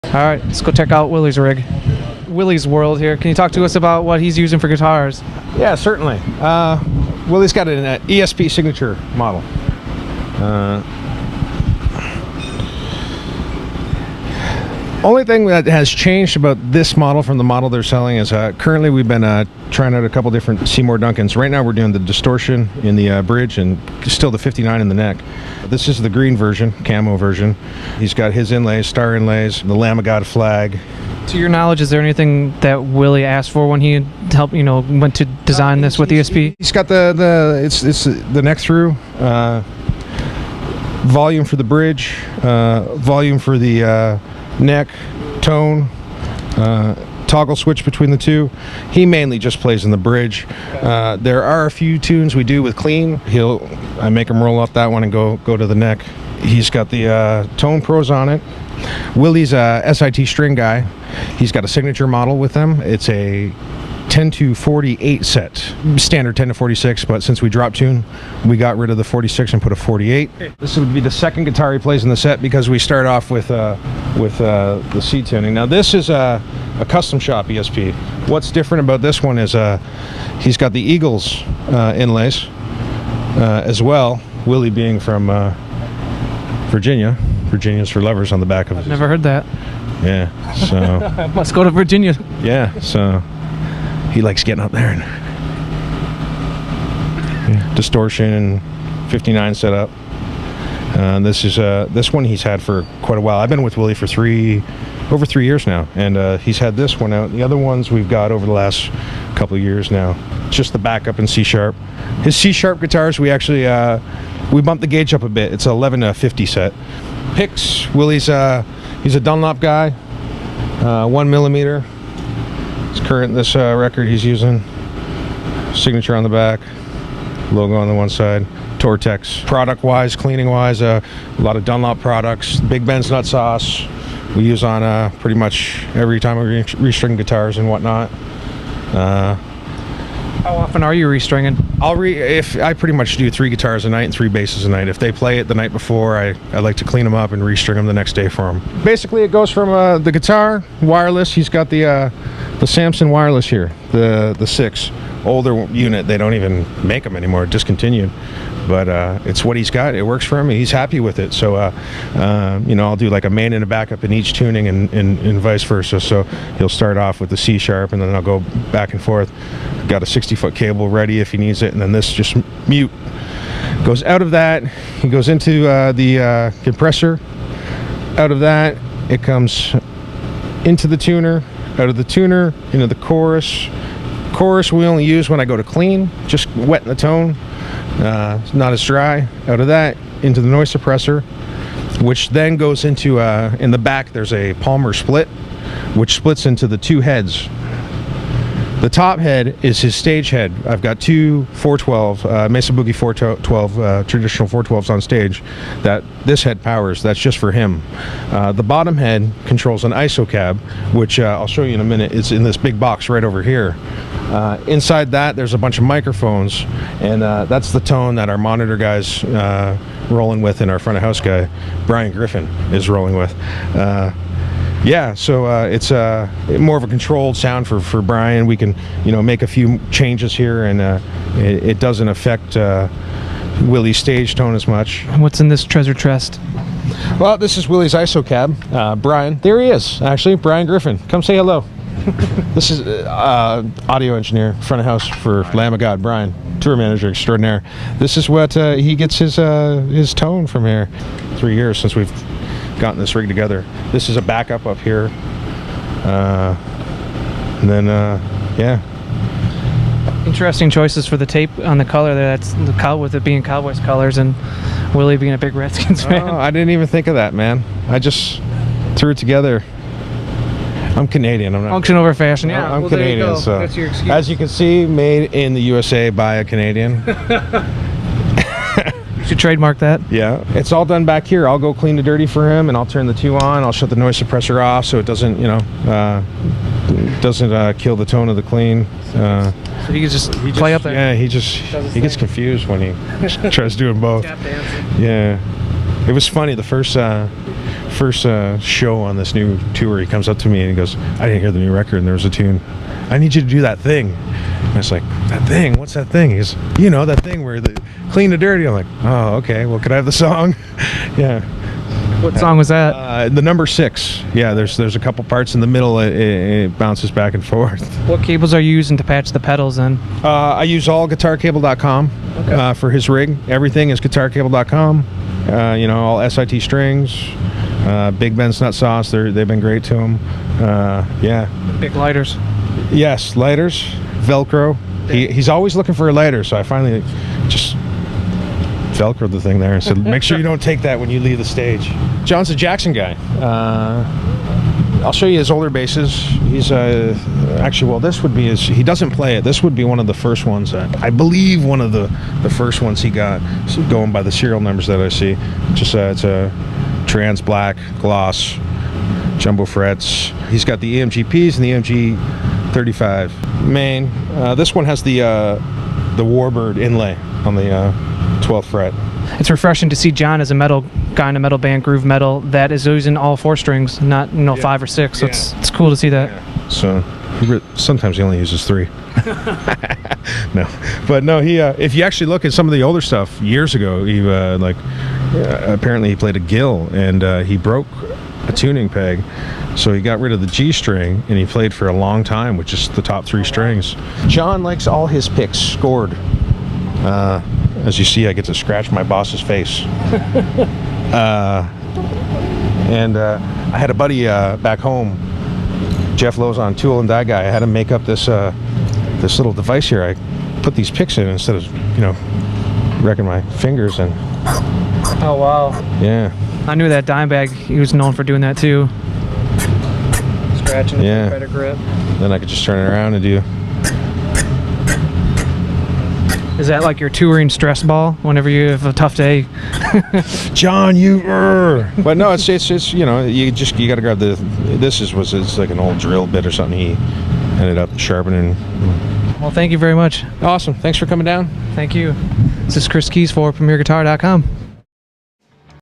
All right, let's go check out Willie's rig. Willie's world here. Can you talk to us about what he's using for guitars? Yeah, certainly. Willie's got an ESP signature model. Only thing that has changed about this model from the model they're selling is currently we've been trying out a couple different Seymour Duncans. Right now we're doing the distortion in the bridge and still the 59 in the neck. This is the green version, camo version. He's got his inlays, star inlays, the Lamb of God flag. To your knowledge, is there anything that Willie asked for when he helped, went to design this with ESP? He's got it's the neck through, volume for the bridge, volume for the neck, tone, toggle switch between the two. He mainly just plays in the bridge. There are a few tunes we do with clean. I make him roll up that one and go to the neck. He's got the Tone Pros on it. Willie's a SIT string guy. He's got a signature model with them. It's a 10 to 48 set, standard 10 to 46, but since we dropped tune, we got rid of the 46 and put a 48. This would be the second guitar he plays in the set because we start off with the C tuning. Now this is a custom shop ESP. What's different about this one is he's got the Eagles inlays as well. Willie being from Virginia. Virginia's for lovers on the back of it. I've never heard that. Yeah, so must go to Virginia. Yeah, so he likes getting up there and distortion and 59 setup. This one he's had for quite a while. I've been with Willie for over 3 years now, and he's had this one out. The other ones we've got over the last couple of years now. Just the backup in C sharp. His C sharp guitars, we actually we bumped the gauge up a bit. It's an 11 to 50 set. Picks, Willie's he's a Dunlop guy, 1 millimeter. It's current, this record he's using. Signature on the back, logo on the one side. Tortex. Product wise, cleaning wise, a lot of Dunlop products. Big Ben's nut sauce we use on pretty much every time we restring guitars and whatnot. How often are you restringing? If I pretty much do 3 guitars a night and 3 basses a night. If they play it the night before, I like to clean them up and restring them the next day for them. Basically, it goes from the guitar, wireless. He's got the Samson wireless here, the 6. Older unit. They don't even make them anymore, discontinued. But it's what he's got. It works for him. He's happy with it. So I'll do like a main and a backup in each tuning and vice versa. So he'll start off with the C sharp and then I'll go back and forth. Got a 60-foot cable ready if he needs it, and then this just mute goes out of that. He goes into the compressor. Out of that, it comes into the tuner. Out of the tuner into the chorus. Chorus we only use when I go to clean, just wet in the tone. It's not as dry. Out of that into the noise suppressor, which then goes into in the back there's a Palmer split, which splits into the 2 heads. The top head is his stage head. I've got 2 412 Mesa Boogie 412 traditional 412s on stage that this head powers. That's just for him. The bottom head controls an ISO cab, which I'll show you in a minute. It's in this big box right over here. Inside that there's a bunch of microphones, and that's the tone that our monitor guy's rolling with, and our front of house guy Brian Griffin is rolling with. Yeah, so it's more of a controlled sound for Brian. We can make a few changes here, and it doesn't affect Willie's stage tone as much. What's in this treasure chest? Well, this is Willie's ISO cab. Brian, there he is, actually, Brian Griffin. Come say hello. This is audio engineer, front of house for Lamb of God, Brian, tour manager extraordinaire. This is what he gets his tone from here. 3 years since we've gotten this rig together. This is a backup up here. And then, yeah. Interesting choices for the tape on the color there. That's with it being Cowboys colors and Willie being a big Redskins fan. Oh, I didn't even think of that, man. I just threw it together. I'm Canadian. I'm not function over fashion. Yeah, I'm Canadian, so that's your excuse. As you can see, made in the USA by a Canadian. You should trademark that. Yeah, it's all done back here. I'll go clean the dirty for him, and I'll turn the 2 on. I'll shut the noise suppressor off so it doesn't, kill the tone of the clean. So he can just play up there. Yeah, he gets confused when he tries doing both. Tap dancing. Yeah. It was funny. The first show on this new tour, he comes up to me and he goes, "I didn't hear the new record, and there was a tune. I need you to do that thing." And I was like, "That thing? What's that thing?" He goes, "You know, that thing where the clean the dirty." I'm like, "Oh, okay. Well, could I have the song?" Yeah. What song was that? The number 6. Yeah, there's a couple parts in the middle. It bounces back and forth. What cables are you using to patch the pedals in? I use all guitarcable.com for his rig. Everything is guitarcable.com. You know, all SIT strings. Big Ben's Nut Sauce. They've been great to him. Yeah. Big lighters. Yes, lighters, Velcro. He's always looking for a lighter, so I finally just Velcroed the thing there and said, "Make sure you don't take that when you leave the stage." John's a Jackson guy. I'll show you his older basses. He's actually, well, this would be his. He doesn't play it. This would be one of the first ones that I believe one of the first ones he got, going by the serial numbers that I see. Just it's a trans black gloss, jumbo frets. He's got the EMG-Ps and the EMG 35 main. This one has the Warbird inlay on the 12th fret. It's refreshing to see John as a metal guy in a metal band, groove metal, that is using all 4 strings, not 5 or 6. So it's cool to see that. Yeah. So sometimes he only uses 3. No, but no. He if you actually look at some of the older stuff years ago, he apparently he played a Gill and he broke a tuning peg, so he got rid of the G string and he played for a long time with just the top 3 strings. John likes all his picks scored. As you see, I get to scratch my boss's face. And I had a buddy back home, Jeff Lozon, Tool and Die Guy. I had him make up this this little device here. I put these picks in instead of, wrecking my fingers. And oh wow! Yeah, I knew that Dimebag. He was known for doing that too. Scratching it for better grip. Then I could just turn it around and do. Is that like your touring stress ball whenever you have a tough day? John, but no, it's you gotta grab it's like an old drill bit or something he ended up sharpening. Well, thank you very much. Awesome. Thanks for coming down. Thank you. This is Chris Keys for PremierGuitar.com.